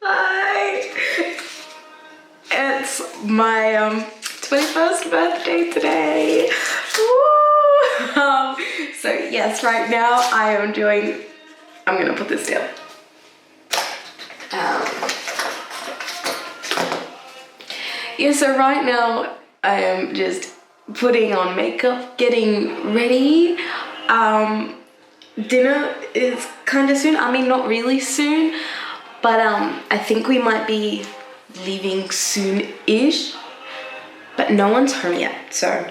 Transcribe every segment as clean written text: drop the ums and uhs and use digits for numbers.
Hi. It's my 21st birthday today. Woo! So yes, right now I'm gonna put this down. Yeah, so right now I am just putting on makeup, getting ready. Dinner is kind of soon. I mean, not really soon, but I think we might be leaving soon-ish, but no one's home yet, so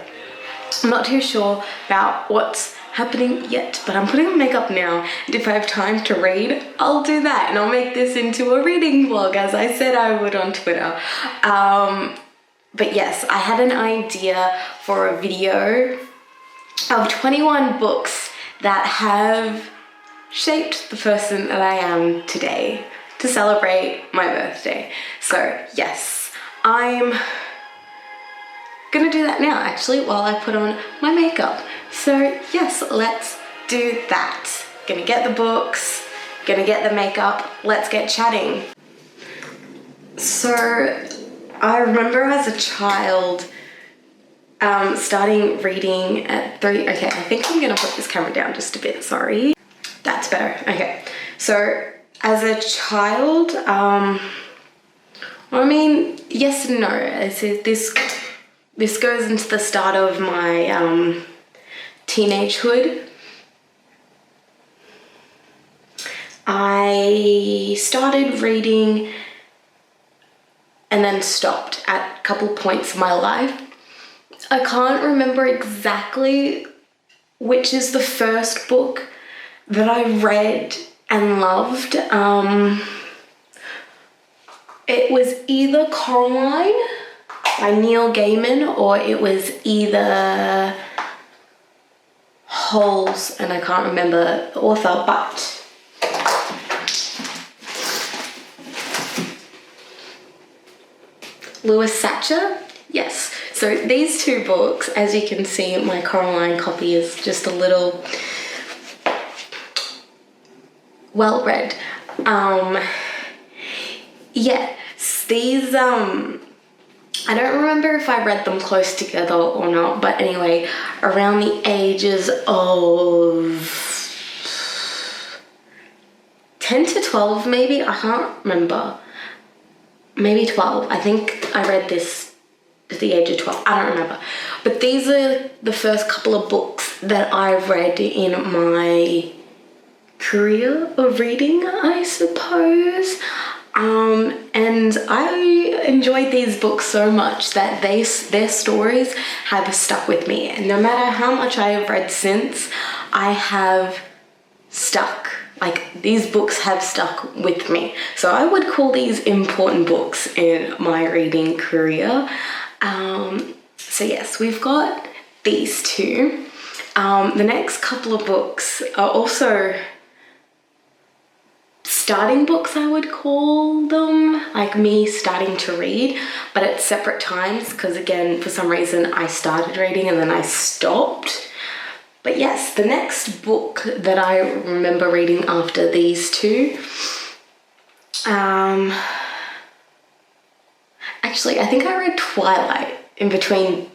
I'm not too sure about what's happening yet, but I'm putting on makeup now, and if I have time to read, I'll do that, and I'll make this into a reading vlog, as I said I would on Twitter. But yes, I had an idea for a video of 21 books that have shaped the person that I am today to celebrate my birthday. So yes, I'm gonna do that now actually while I put on my makeup. So yes, let's do that. Gonna get the books, gonna get the makeup, let's get chatting. So I remember as a child starting reading at 3. Okay, I think I'm gonna put this camera down just a bit, sorry. That's better, okay. So as a child, I mean, yes and no. This goes into the start of my teenagehood. I started reading and then stopped at a couple points in my life. I can't remember exactly which is the first book that I read and loved. It was either Coraline by Neil Gaiman, or it was either Holes, and I can't remember the author, but Lewis Satcher, yes. So these two books, as you can see, my Coraline copy is just a little well read. Yeah, these I don't remember if I read them close together or not, but anyway, around the ages of 10 to 12 maybe, I can't remember. Maybe 12. I think I read this at the age of 12. I don't remember. But these are the first couple of books that I read in my career of reading, I suppose. And I enjoyed these books so much that their stories have stuck with me. And no matter how much I have read since, I have stuck. Like, these books have stuck with me. So I would call these important books in my reading career. So yes, we've got these two. The next couple of books are also starting books, I would call them, like me starting to read, but at separate times, because again, for some reason I started reading and then I stopped. But yes, the next book that I remember reading after these two, actually I think I read Twilight in between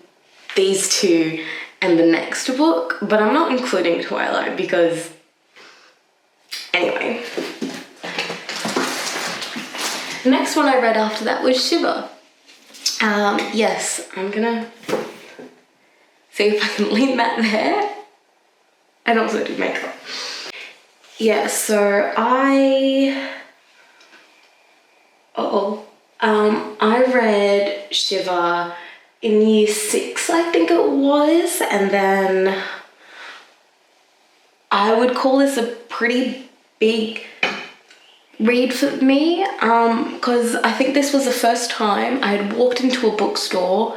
these two and the next book, but I'm not including Twilight because, anyway. The next one I read after that was Shiver. Yes, I'm gonna see if I can leave that there and also do makeup. Yeah, so I read Shiver in year 6, I think it was, and then I would call this a pretty big read for me, because I think this was the first time I had walked into a bookstore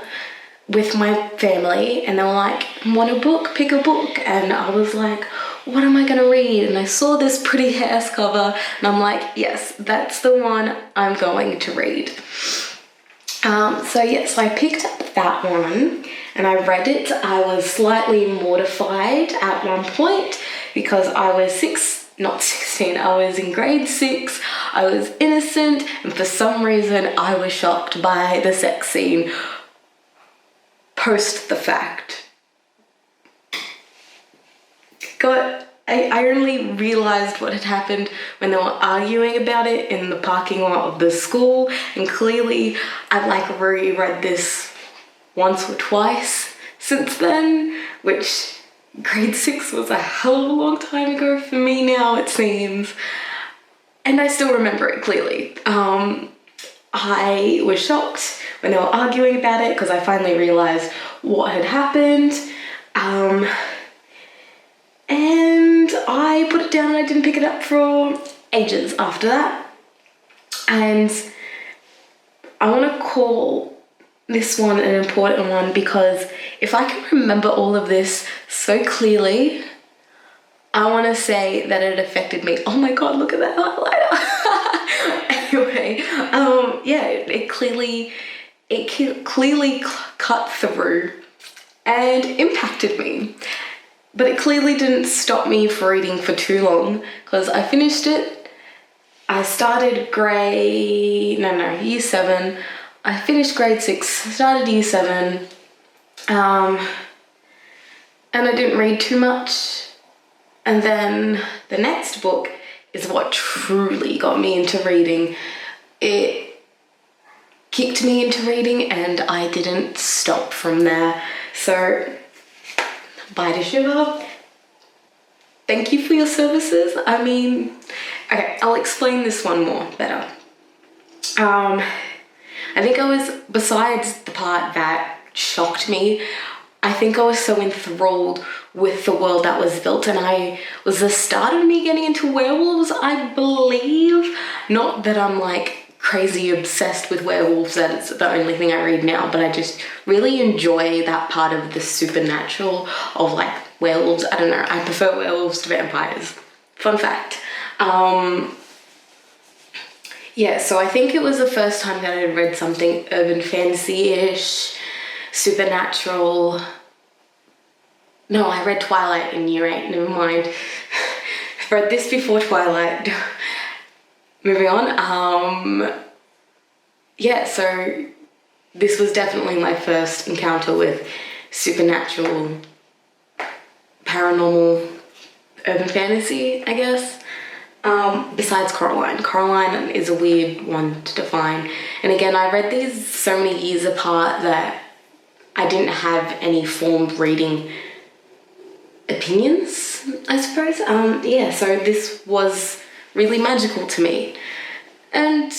with my family and they were like, want a book? Pick a book. And I was like, what am I gonna read? And I saw this pretty hairs cover and I'm like, yes, that's the one I'm going to read. So yes, I picked up that one and I read it. I was slightly mortified at one point because I was 6 not 16, I was in grade 6, I was innocent, and for some reason I was shocked by the sex scene post the fact. I only realised what had happened when they were arguing about it in the parking lot of the school, and clearly I've like reread this once or twice since then, which grade 6 was a hell of a long time ago for me now, it seems. And I still remember it clearly. I was shocked when they were arguing about it because I finally realised what had happened. And I put it down and I didn't pick it up for ages after that. And I want to call this one an important one because if I can remember all of this so clearly, I want to say that it affected me. Oh my god, look at that highlighter. Anyway, yeah, it clearly cut through and impacted me. But it clearly didn't stop me from reading for too long because I finished it. I started year 7. I finished grade 6, started year 7. And I didn't read too much. And then the next book is what truly got me into reading. It kicked me into reading and I didn't stop from there. So, bye to Shiva. Thank you for your services. I mean, okay, I'll explain this one more better. I think I was, besides the part that shocked me, I think I was so enthralled with the world that was built, and I was the start of me getting into werewolves, I believe. Not that I'm like crazy obsessed with werewolves, that it's the only thing I read now, but I just really enjoy that part of the supernatural of like werewolves. I don't know, I prefer werewolves to vampires. Fun fact. Yeah, so I think it was the first time that I had read something urban fantasy-ish, supernatural. No, I read Twilight in year 8, never mind. I've read this before Twilight. Moving on, yeah, so this was definitely my first encounter with supernatural, paranormal, urban fantasy, I guess. Besides Coraline. Coraline is a weird one to define. And again, I read these so many years apart that I didn't have any formed reading opinions, I suppose. Yeah, so this was really magical to me. And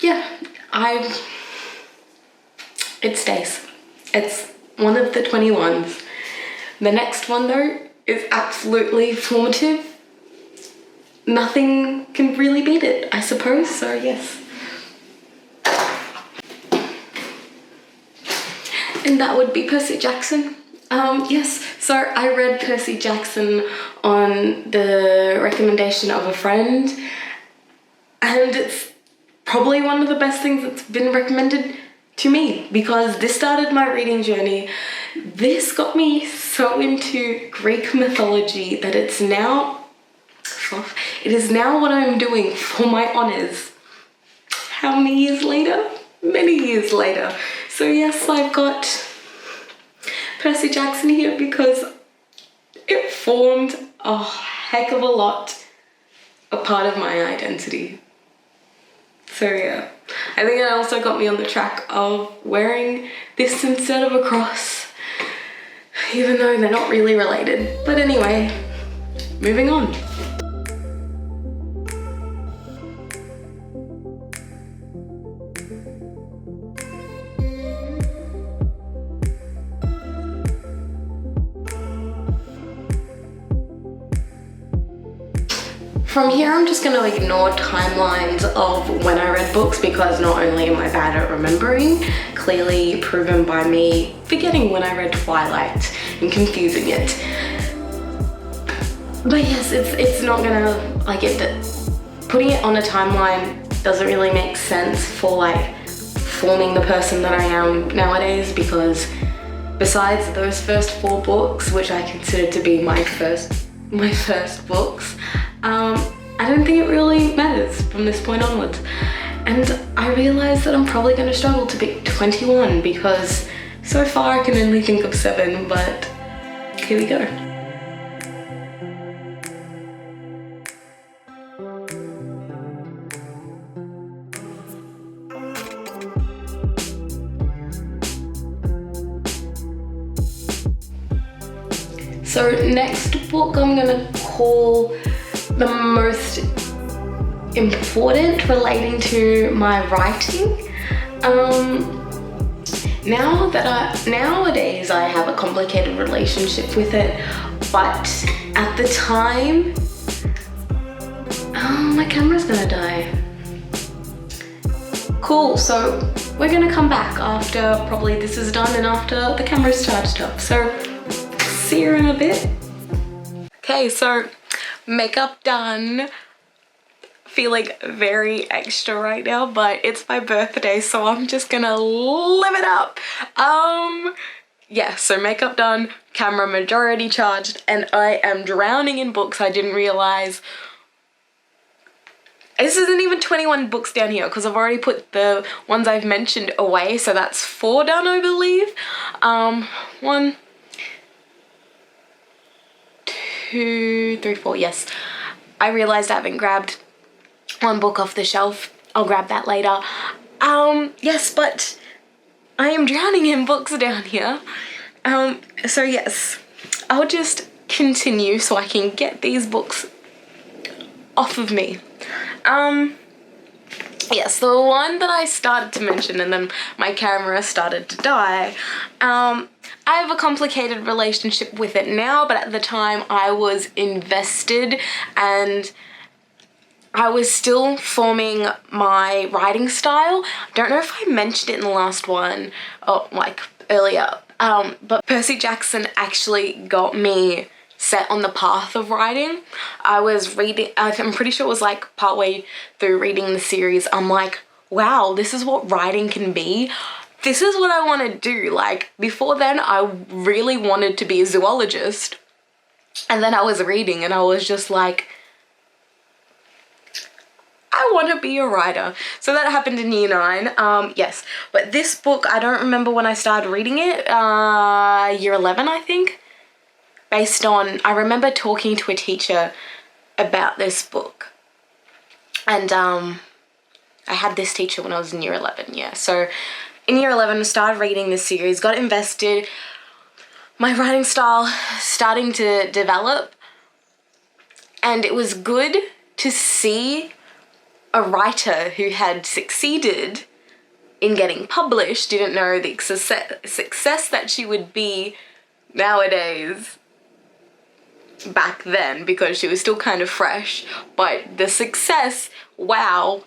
yeah, it stays. It's one of the 21s. The next one though is absolutely formative. Nothing can really beat it, I suppose, so yes. And that would be Percy Jackson. Yes, so I read Percy Jackson on the recommendation of a friend, and it's probably one of the best things that's been recommended to me because this started my reading journey. This got me so into Greek mythology that it is now what I'm doing for my honours. How many years later? Many years later. So yes, I've got Percy Jackson here because it formed a heck of a lot a part of my identity. So yeah, I think it also got me on the track of wearing this instead of a cross, even though they're not really related. But anyway, moving on. From here, I'm just going to ignore timelines of when I read books because not only am I bad at remembering, clearly proven by me forgetting when I read Twilight and confusing it. But yes, it's not going to, like, putting it on a timeline doesn't really make sense for like forming the person that I am nowadays because besides those first 4 books, which I consider to be my first books, I don't think it really matters from this point onwards. And I realised that I'm probably going to struggle to pick 21 because so far I can only think of 7, but here we go. So next book I'm gonna call the most important relating to my writing. Nowadays I have a complicated relationship with it, but at the time, my camera's gonna die. Cool, so we're gonna come back after probably this is done and after the camera's charged up. So see you in a bit. Okay, so makeup done. Feeling very extra right now, but it's my birthday, so I'm just gonna live it up. Yeah, so makeup done, camera majority charged, and I am drowning in books. I didn't realize this isn't even 21 books down here because I've already put the ones I've mentioned away, so that's 4 done, I believe. 1, 2, 3, 4, yes. I realized I haven't grabbed one book off the shelf. I'll grab that later. Yes, but I am drowning in books down here. So yes, I'll just continue so I can get these books off of me. Yes, the one that I started to mention and then my camera started to die. I have a complicated relationship with it now, but at the time I was invested and I was still forming my writing style. I don't know if I mentioned it in the last one, or like earlier, but Percy Jackson actually got me set on the path of writing. I was reading, I'm pretty sure it was like partway through reading the series, I'm like, wow, this is what writing can be. This is what I want to do. Like before then, I really wanted to be a zoologist. And then I was reading and I was just like, I want to be a writer. So that happened in year 9. Yes, but this book, I don't remember when I started reading it, year 11, I think. Based on, I remember talking to a teacher about this book. And I had this teacher when I was in year 11, yeah. So in year 11, I started reading this series, got invested, my writing style starting to develop. And it was good to see a writer who had succeeded in getting published, didn't know the success that she would be nowadays back then because she was still kind of fresh, but the success, wow.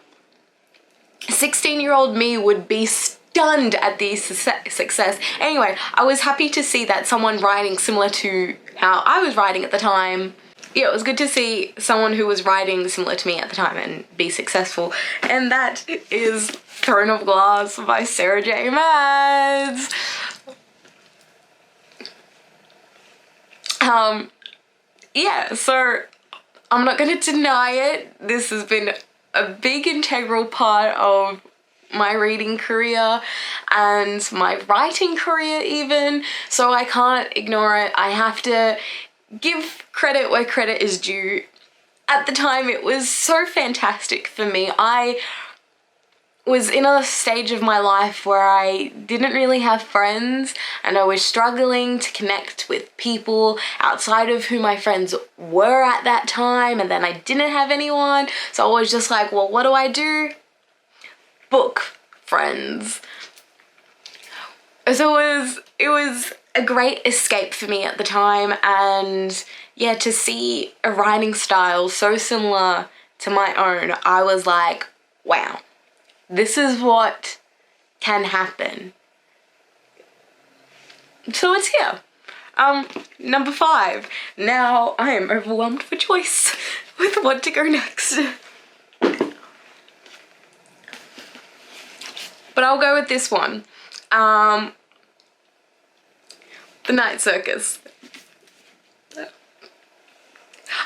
16-year-old me would be stunned at the success. Anyway, I was happy to see that someone writing similar to how I was writing at the time. Yeah, it was good to see someone who was writing similar to me at the time and be successful. And that is Throne of Glass by Sarah J. Maas. Yeah, so I'm not going to deny it. This has been a big integral part of my reading career and my writing career even. So I can't ignore it. I have to give credit where credit is due. At the time, it was so fantastic for me. I was in a stage of my life where I didn't really have friends and I was struggling to connect with people outside of who my friends were at that time, and then I didn't have anyone. So I was just like, well, what do I do? Book friends. So it was a great escape for me at the time, and yeah, to see a writing style so similar to my own, I was like, wow, this is what can happen. So it's here. Number 5. Now I am overwhelmed for choice with what to go next. But I'll go with this one. The Night Circus.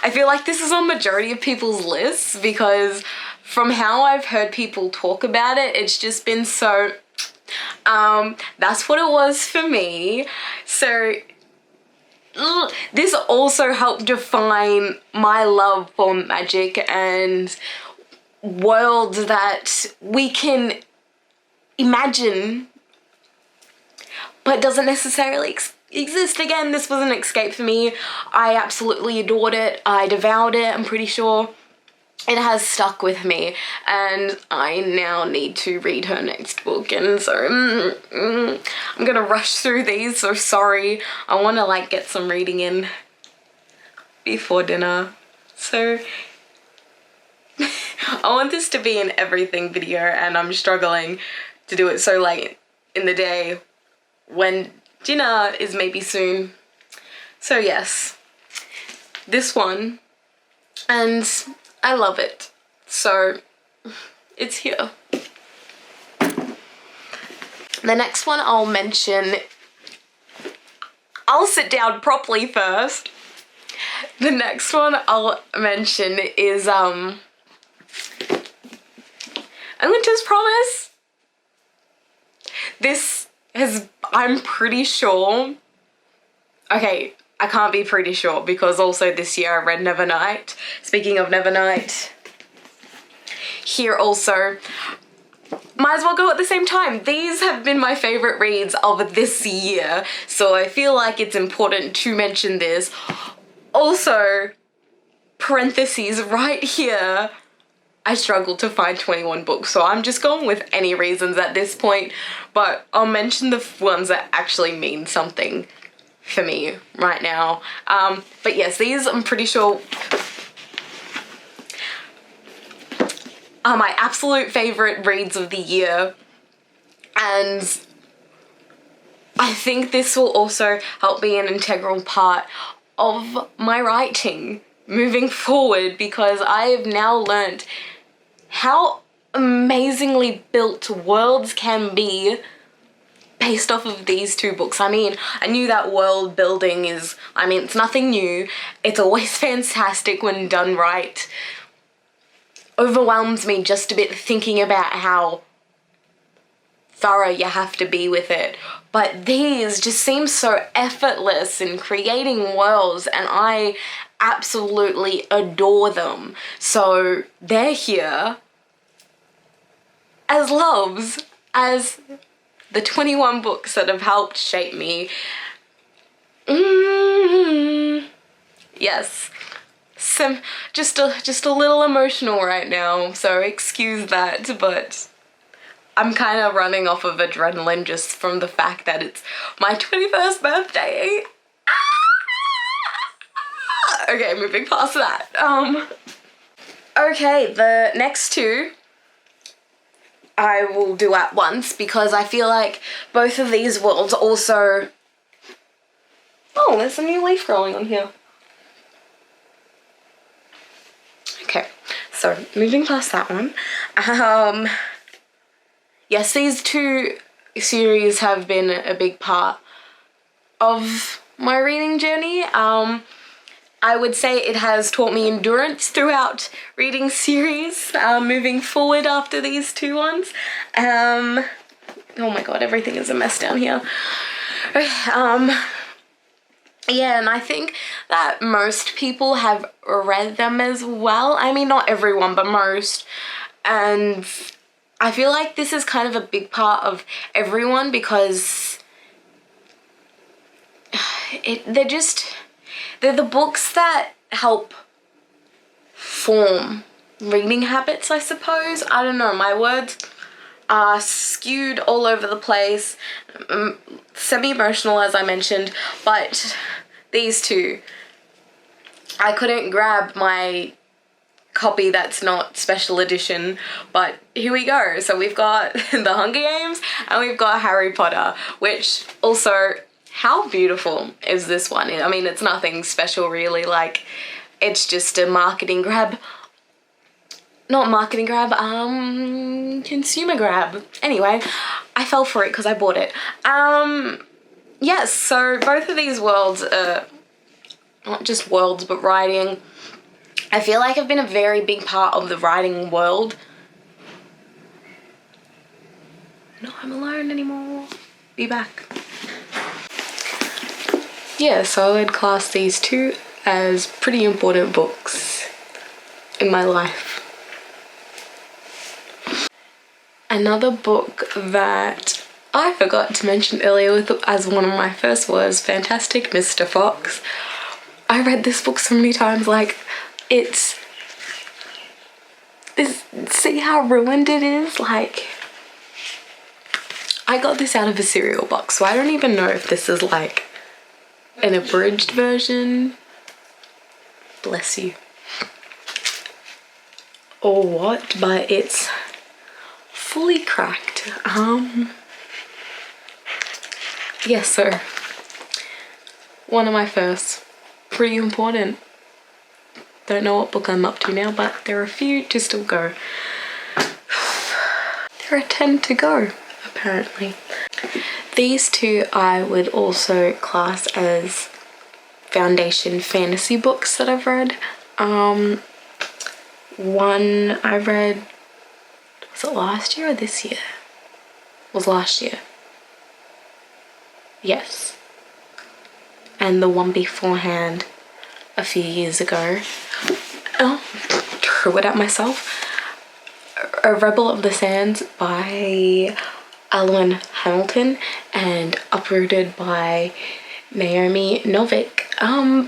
I feel like this is on majority of people's lists because from how I've heard people talk about it, it's just been so, that's what it was for me. So this also helped define my love for magic and worlds that we can imagine but doesn't necessarily exist. Again, this was an escape for me. I absolutely adored it. I devoured it, I'm pretty sure. It has stuck with me, and I now need to read her next book, and so I'm gonna rush through these, so sorry. I want to like get some reading in before dinner, so I want this to be an everything video, and I'm struggling to do it so late in the day when dinner is maybe soon. So yes, this one, and I love it, so it's here. The next one I'll mention, I'll sit down properly first. The next one I'll mention is A Winter's Promise. This has, I'm pretty sure, okay, I can't be pretty sure because also this year I read Nevernight. Speaking of Nevernight, here also, might as well go at the same time. These have been my favorite reads of this year, so I feel like it's important to mention this. Also, parentheses right here, I struggled to find 21 books, so I'm just going with any reasons at this point, but I'll mention the ones that actually mean something for me right now. But yes, these I'm pretty sure are my absolute favorite reads of the year, and I think this will also help be an integral part of my writing moving forward, because I have now learnt how amazingly built worlds can be based off of these two books. I mean, I knew that world building is, I mean, it's nothing new. It's always fantastic when done right. Overwhelms me just a bit thinking about how thorough you have to be with it. But these just seem so effortless in creating worlds, and I absolutely adore them. So they're here as loves, as the 21 books that have helped shape me. Yes, just a little emotional right now, so excuse that, but I'm kind of running off of adrenaline just from the fact that it's my 21st birthday. Okay, moving past that. Okay, the next two I will do at once because I feel like both of these worlds also... Oh, there's a new leaf growing on here. Okay, so moving past that one. Yes, these two series have been a big part of my reading journey. I would say it has taught me endurance throughout reading series, moving forward after these two ones. Oh my god, everything is a mess down here. Yeah, and I think that most people have read them as well. I mean, not everyone, but most. And I feel like this is kind of a big part of everyone because they're the books that help form reading habits, I suppose. I don't know, my words are skewed all over the place, semi-emotional as I mentioned, but these two, I couldn't grab my copy that's not special edition, but here we go. So we've got The Hunger Games and we've got Harry Potter, which also, how beautiful is this one? I mean, it's nothing special really, like, it's just a marketing grab. Not marketing grab, consumer grab. Anyway, I fell for it because I bought it. Yes, so both of these worlds are not just worlds, but writing. I feel like I've been a very big part of the writing world. No, I'm alone anymore. Be back. Yeah, so I'd class these two as pretty important books in my life. Another book that I forgot to mention earlier as one of my first was Fantastic Mr. Fox. I read this book so many times, like, see how ruined it is? Like, I got this out of a cereal box, so I don't even know if this is like an abridged version. Bless you. Or what, but it's fully cracked. Yeah, so one of my first, pretty important. Don't know what book I'm up to now, but there are a few to still go. There are 10 to go, apparently. These two I would also class as foundation fantasy books that I've read. One I read, was it last year or this year? It was last year. Yes. And the one beforehand a few years ago. Oh, threw it at myself. A Rebel of the Sands by Alan Hamilton and Uprooted by Naomi Novik.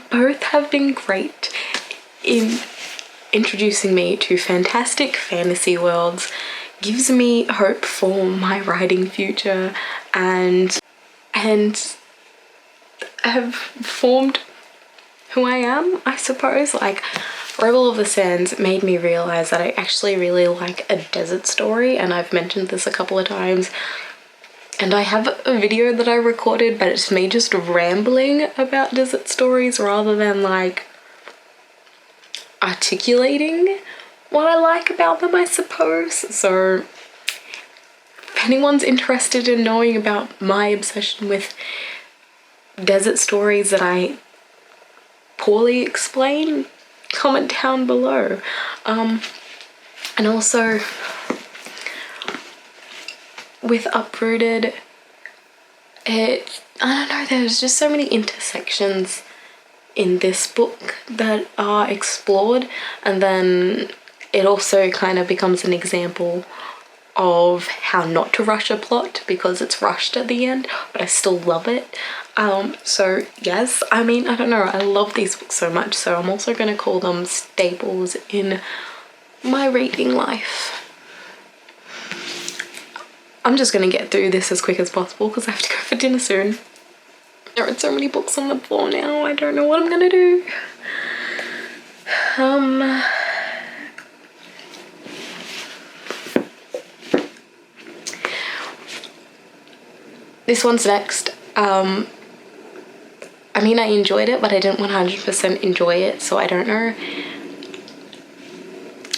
Both have been great in introducing me to fantastic fantasy worlds, gives me hope for my writing future, and have formed who I am, I suppose. Like, Rebel of the Sands made me realize that I actually really like a desert story, and I've mentioned this a couple of times. And I have a video that I recorded, but it's me just rambling about desert stories rather than like articulating what I like about them, I suppose. So if anyone's interested in knowing about my obsession with desert stories that I poorly explain, comment down below. And also with Uprooted, I don't know, there's just so many intersections in this book that are explored, and then it also kind of becomes an example of how not to rush a plot because it's rushed at the end, but I still love it. So yes, I mean, I don't know, I love these books so much, so I'm also going to call them staples in my reading life. I'm just going to get through this as quick as possible because I have to go for dinner soon. There are so many books on the floor now, I don't know what I'm going to do. This one's next. I mean, I enjoyed it, but I didn't 100% enjoy it, so I don't know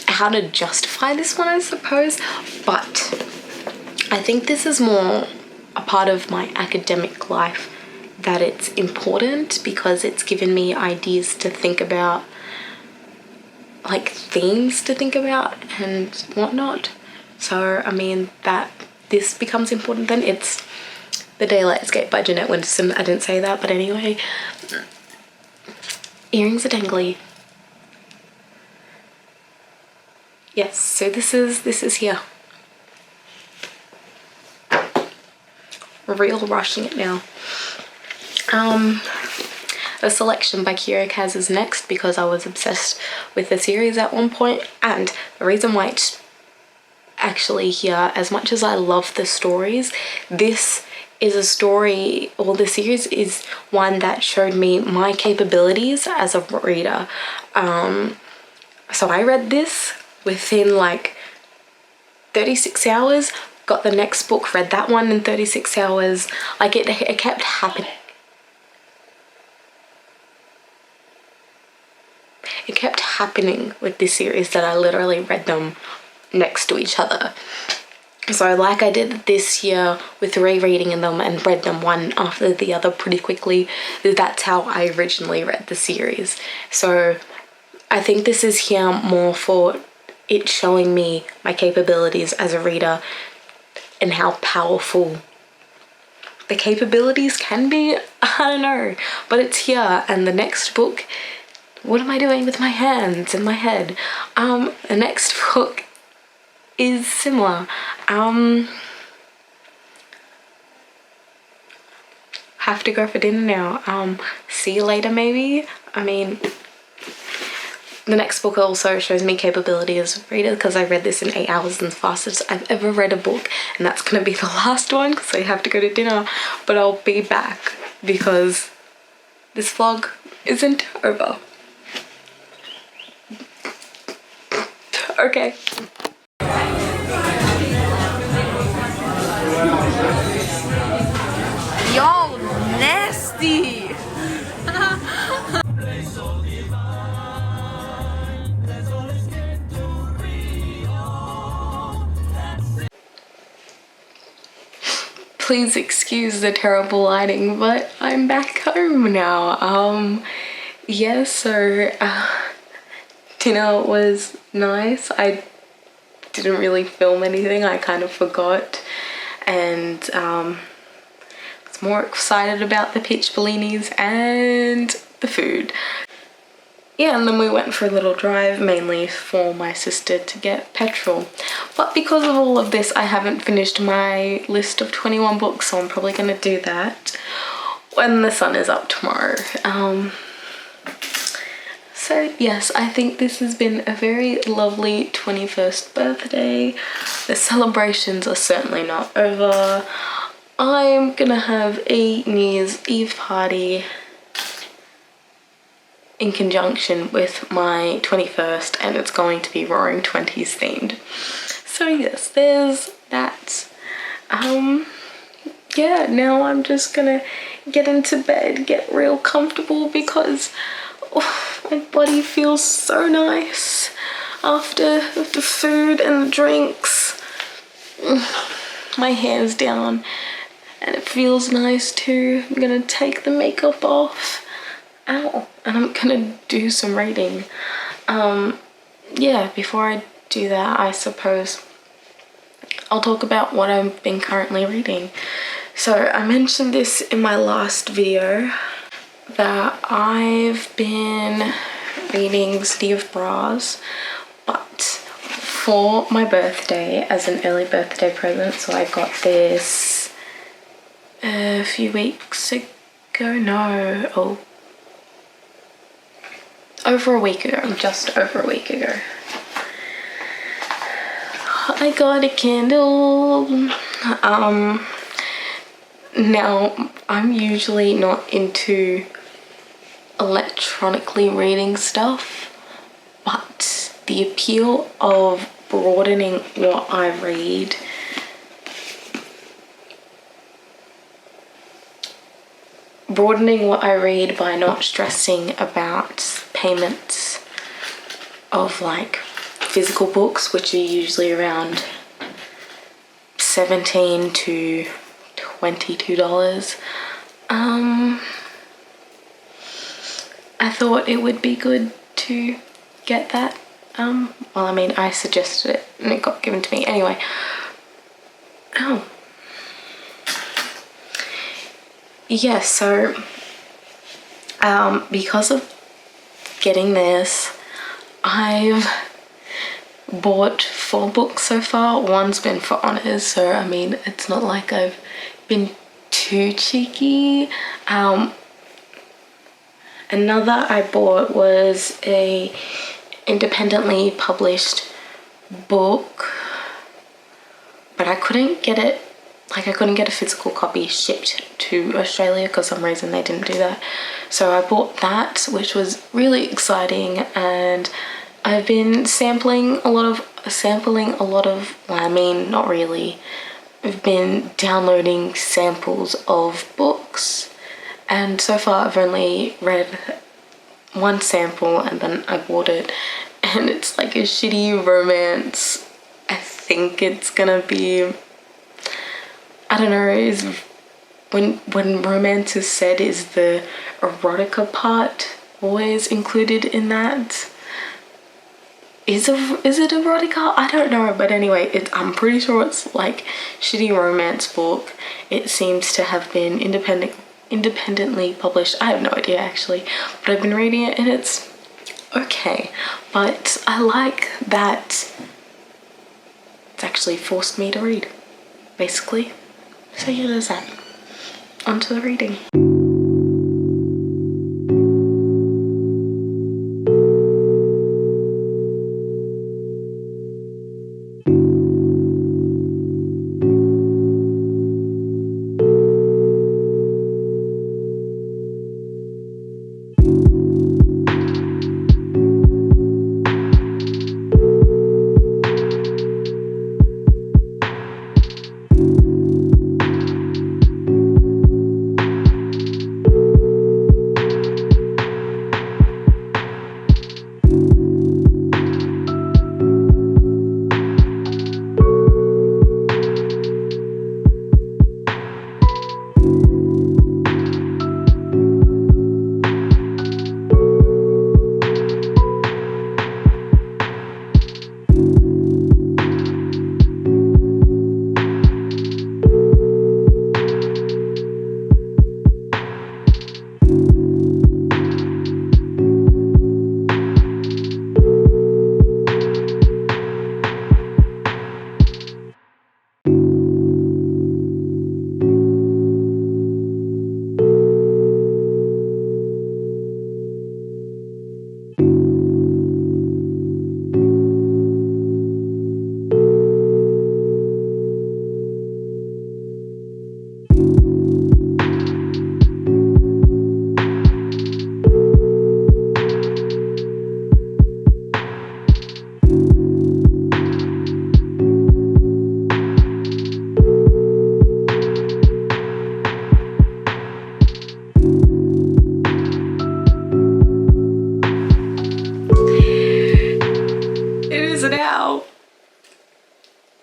how to justify this one, I suppose. But I think this is more a part of my academic life, that it's important because it's given me ideas to think about, like themes to think about and whatnot. So, I mean, that this becomes important then. It's The Daylight Escape by Jeanette Winterson. I didn't say that, but anyway. Earrings are dangly. Yes, so this is here. Real rushing it now. A Selection by Kira Kaz is next because I was obsessed with the series at one point, and the reason why it's actually here, as much as I love the stories, this is a story, or the series is one that showed me my capabilities as a reader. So I read this within like 36 hours, got the next book, read that one in 36 hours. Like it kept happening. It kept happening with this series that I literally read them next to each other. So like I did this year with rereading them and read them one after the other pretty quickly, that's how I originally read the series. So I think this is here more for it showing me my capabilities as a reader and how powerful the capabilities can be. I don't know, but it's here. And the next book, what am I doing with my hands and my head? The next book is similar. Have to go for dinner now. See you later maybe. I mean, the next book also shows me capability as a reader because I read this in 8 hours and the fastest I've ever read a book, and that's gonna be the last one because I have to go to dinner. But I'll be back because this vlog isn't over. Okay. Yo, nasty! Please excuse the terrible lighting, but I'm back home now. Yeah, so dinner was nice. I didn't really film anything, I kind of forgot, and was more excited about the peach bellinis and the food. Yeah, and then we went for a little drive, mainly for my sister to get petrol. But because of all of this, I haven't finished my list of 21 books, so I'm probably gonna do that when the sun is up tomorrow. So yes, I think this has been a very lovely 21st birthday. The celebrations are certainly not over. I'm gonna have a New Year's Eve party in conjunction with my 21st, and it's going to be Roaring 20s themed. So yes, there's that. Yeah, now I'm just gonna get into bed, get real comfortable because my body feels so nice after the food and the drinks. My hair's down and it feels nice too. I'm gonna take the makeup off. Ow. And I'm gonna do some reading. Yeah, before I do that, I suppose I'll talk about what I've been currently reading. So I mentioned this in my last video that I've been reading City of Bras, but for my birthday, as an early birthday present, so I got this a few weeks ago, over a week ago, just over a week ago. I got a Kindle. Now I'm usually not into electronically reading stuff, but the appeal of broadening what I read by not stressing about payments of like physical books, which are usually around $17 to $22. I thought it would be good to get that. Well, I mean, I suggested it and it got given to me. Anyway. Oh. Yeah, so because of getting this, I've bought 4 books so far. One's been for honours, so I mean, it's not like I've been too cheeky. Another I bought was a independently published book, but I couldn't get it, like I couldn't get a physical copy shipped to Australia because for some reason they didn't do that. So I bought that, which was really exciting, and I've been sampling a lot of, well, I mean, not really. I've been downloading samples of books, and so far I've only read one sample and then I bought it, and it's like a shitty romance I think it's gonna be, I don't know, is when romance is said, is the erotica part always included in that? Is it erotica? I don't know, but anyway, I'm pretty sure it's like shitty romance book. It seems to have been independently published. I have no idea actually, but I've been reading it and it's okay. But I like that it's actually forced me to read, basically. So yeah, there's that. On to the reading. Now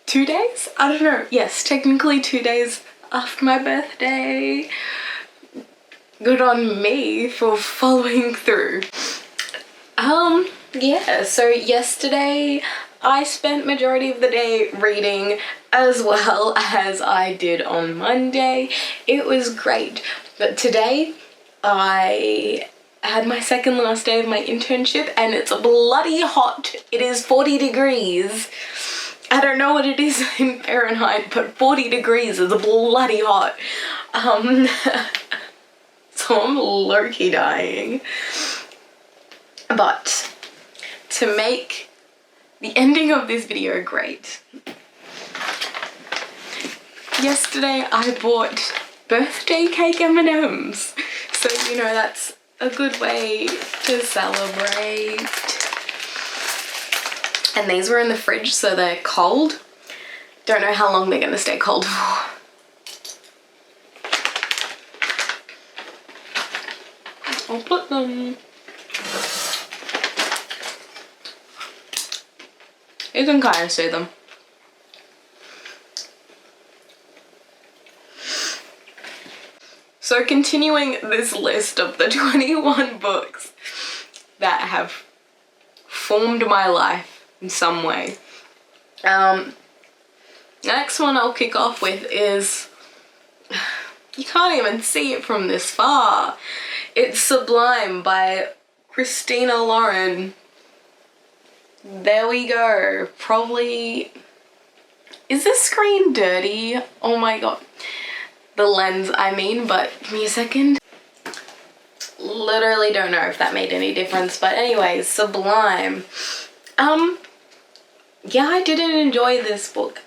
2 days? I don't know. Yes, technically 2 days after my birthday. Good on me for following through. Yeah, so yesterday I spent majority of the day reading as well as I did on Monday. It was great. But today I had my second last day of my internship and it's bloody hot. It is 40 degrees. I don't know what it is in Fahrenheit, but 40 degrees is bloody hot. So I'm low-key dying. But to make the ending of this video great, yesterday I bought birthday cake M&Ms. So, you know, that's a good way to celebrate. And these were in the fridge, so they're cold. Don't know how long they're gonna stay cold for. I'll put them. You can kind of see them. So continuing this list of the 21 books that have formed my life in some way. Next one I'll kick off with is, you can't even see it from this far. It's Sublime by Christina Lauren. There we go. Probably, is this screen dirty? Oh my god. The lens, I mean, but give me a second. Literally don't know if that made any difference, but anyways, Sublime. Yeah, I didn't enjoy this book.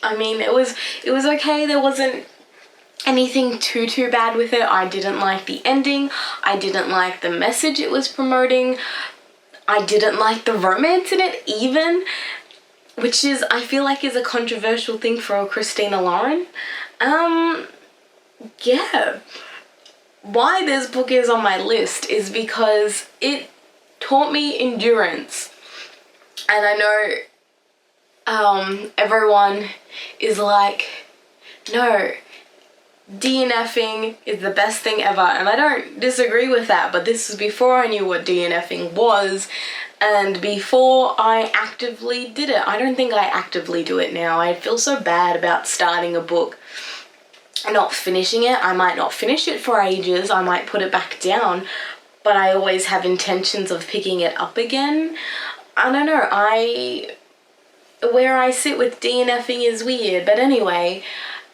I mean, it was okay. There wasn't anything too bad with it. I didn't like the ending. I didn't like the message it was promoting. I didn't like the romance in it even, which is, I feel like, is a controversial thing for Christina Lauren. Yeah. Why this book is on my list is because it taught me endurance. And I know everyone is like, no, DNFing is the best thing ever, and I don't disagree with that, but this was before I knew what DNFing was, and before I actively did it. I don't think I actively do it now. I feel so bad about starting a book and not finishing it. I might not finish it for ages, I might put it back down, but I always have intentions of picking it up again. I don't know, where I sit with DNFing is weird, but anyway,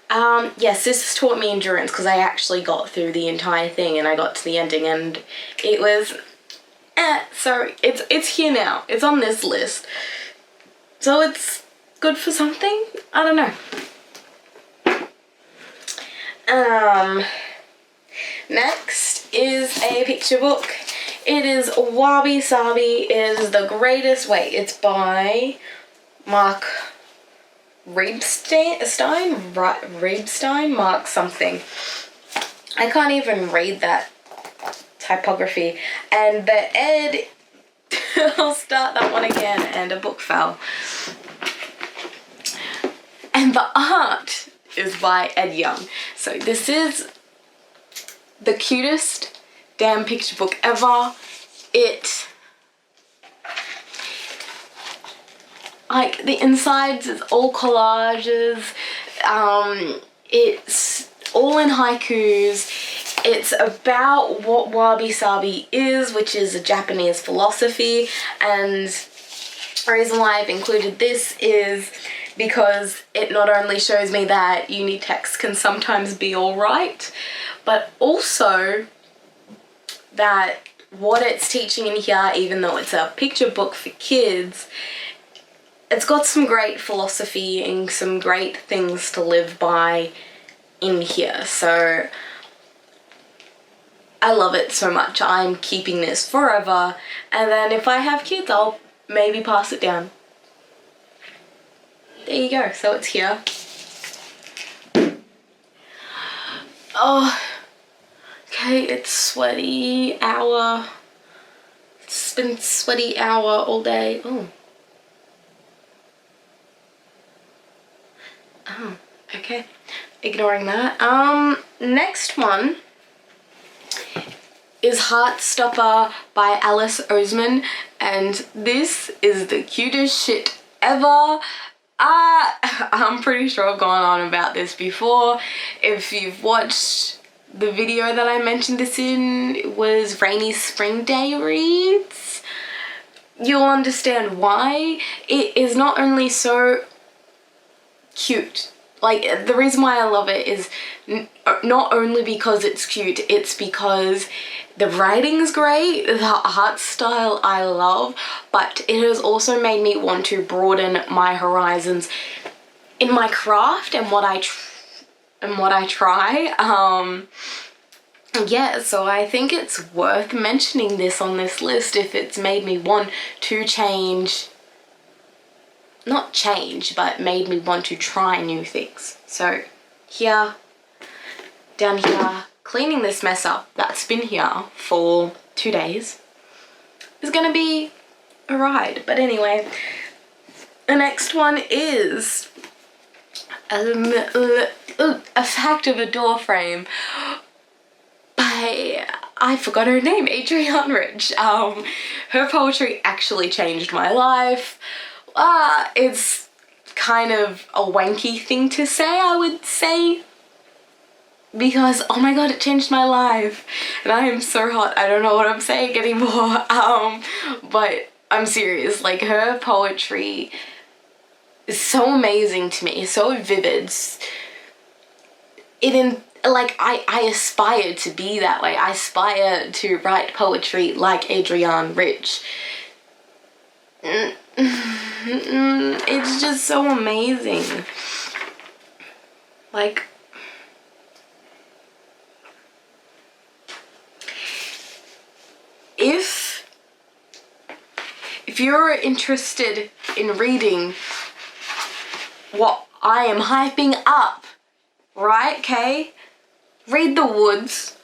yes, this has taught me endurance because I actually got through the entire thing and I got to the ending and it was, so it's here now. It's on this list. So it's good for something? I don't know. Next is a picture book. It is Wabi Sabi. It is the greatest, wait, it's by Mark Reibstein, Mark something. I can't even read that typography. And the Ed, I'll start that one again, and a book fell. And the art is by Ed Young. So this is the cutest damn picture book ever. It, like, the insides is all collages, it's all in haikus. It's about what Wabi Sabi is, which is a Japanese philosophy, and the reason why I've included this is because it not only shows me that uni text can sometimes be alright, but also that what it's teaching in here, even though it's a picture book for kids, it's got some great philosophy and some great things to live by in here. So I love it so much. I'm keeping this forever, and then if I have kids, I'll maybe pass it down. There you go, so it's here. Oh, okay, it's sweaty hour. It's been sweaty hour all day. Oh, okay, ignoring that. Next one is Heartstopper by Alice Oseman, and this is the cutest shit ever. I'm pretty sure I've gone on about this before. If you've watched the video that I mentioned this in, it was Rainy Spring Day Reads, you'll understand why. It is not only so cute, like, the reason why I love it is not only because it's cute, it's because the writing's great, the art style I love, but it has also made me want to broaden my horizons in my craft and what I try. Yeah, so I think it's worth mentioning this on this list if it's made me want to change, not change, but made me want to try new things. So here, down here, cleaning this mess up that's been here for 2 days is gonna be a ride. But anyway, the next one is A Fact of a Door Frame by, I forgot her name, Adrienne Rich. Her poetry actually changed my life. It's kind of a wanky thing to say, I would say, because oh my god, it changed my life and I am so hot, I don't know what I'm saying anymore. But I'm serious, like, her poetry is so amazing to me, so vivid. I aspire to be that way. I aspire to write poetry like Adrienne Rich. It's just so amazing. Like, if you're interested in reading what I am hyping up, right, okay? Read The Woods.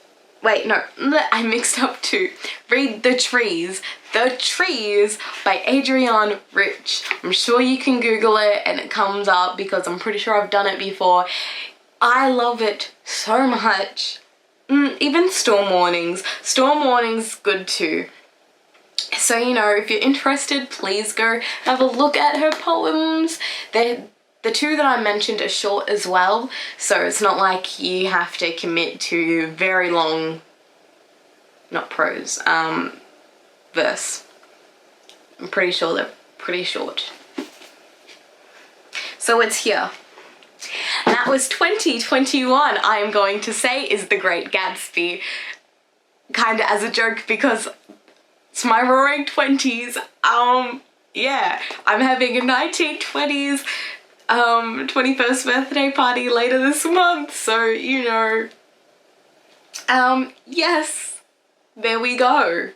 Wait, no, I mixed up two. Read The Trees, The Trees by Adrienne Rich. I'm sure you can Google it and it comes up because I'm pretty sure I've done it before. I love it so much. Even Storm Warnings. Storm Warnings good too. So, you know, if you're interested, please go have a look at her poems. The two that I mentioned are short as well, so it's not like you have to commit to very long, not prose, verse. I'm pretty sure they're pretty short. So it's here. And that was 2021, I am going to say, is The Great Gatsby. Kinda as a joke because it's my roaring 20s. Yeah, I'm having a 1920s 21st birthday party later this month, so you know. Yes, there we go.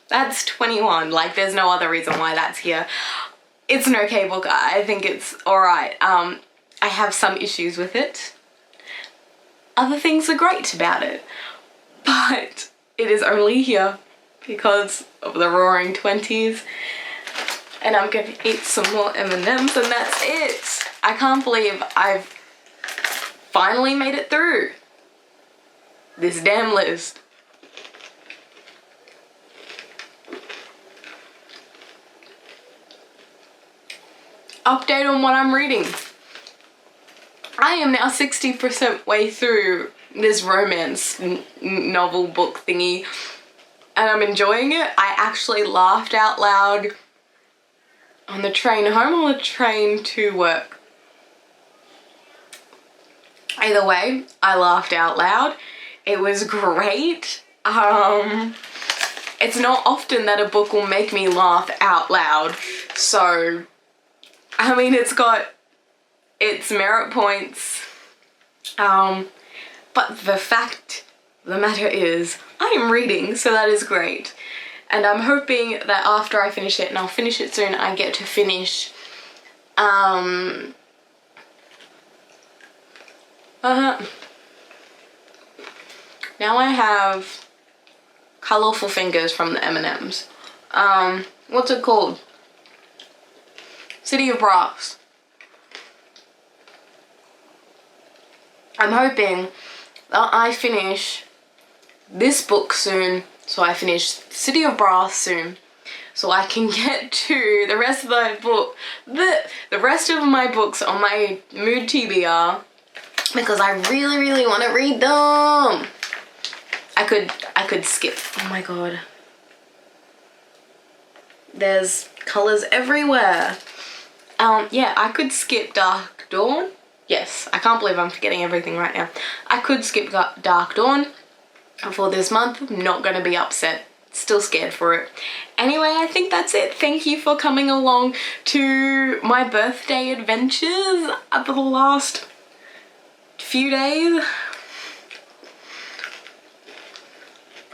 That's 21, like there's no other reason why that's here. It's an okay book, I think it's alright. I have some issues with it. Other things are great about it, but it is only here because of the roaring 20s. And I'm gonna eat some more M&Ms and that's it. I can't believe I've finally made it through this damn list. Update on what I'm reading. I am now 60% way through this romance novel book thingy and I'm enjoying it. I actually laughed out loud on the train home or the train to work. Either way, I laughed out loud. It was great. It's not often that a book will make me laugh out loud. So, I mean, it's got its merit points. But the fact of the matter is, I am reading, so that is great. And I'm hoping that after I finish it, and I'll finish it soon, I get to finish now I have Colourful Fingers from the M&Ms. What's it called? City of Brass. I'm hoping that I finish this book soon, so I finish City of Brass soon, so I can get to the rest of the book, the rest of my books on my mood TBR, because I really want to read them. I could skip. Oh my god. There's colours everywhere. Yeah, I could skip Dark Dawn. Yes, I can't believe I'm forgetting everything right now. I could skip Dark Dawn for this month. I'm not gonna be upset. Still scared for it. Anyway, I think that's it. Thank you for coming along to my birthday adventures for the last few days.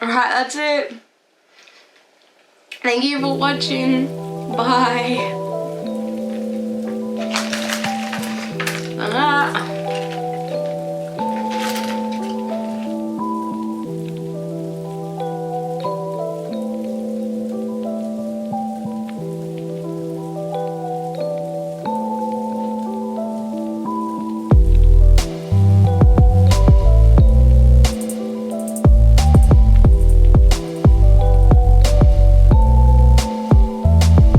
Alright, that's it. Thank you for watching. Bye.